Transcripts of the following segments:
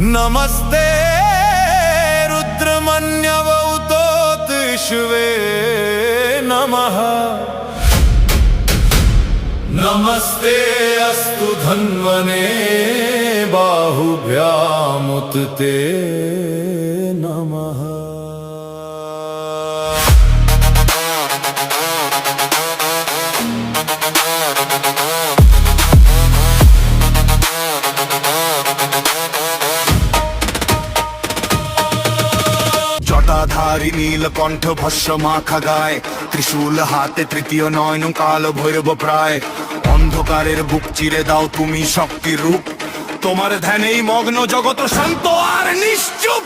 नमस्ते रुद्रमन्यवौतोत शिवे नमः। नमस्ते अस्तु धन्वने बाहुभ्यामुत ते नमः। জটাধারী নীলকণ্ঠ ভস্য মাখা গায়, ত্রিশূল হাতে তৃতীয় নয়ন কাল ভৈরব প্রায়। অন্ধকারের বুক চিরে দাও তুমি শক্তির রূপ, তোমার ধ্যানেই মগ্ন জগৎ শান্ত আর নিশ্চুপ।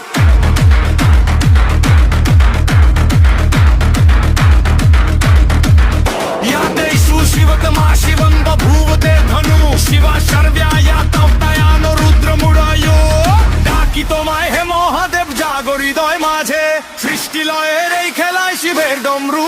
याते सुशिवत मा शिवं बभूवते धनु, शिवा शर्व्या यातवतायानो रुद्रमुरायो। ডাকি তোমায় হে মহাদেব, জাগো হৃদয় মাঝে, সৃষ্টি লয়ের এই খেলায় শিবের ডমরু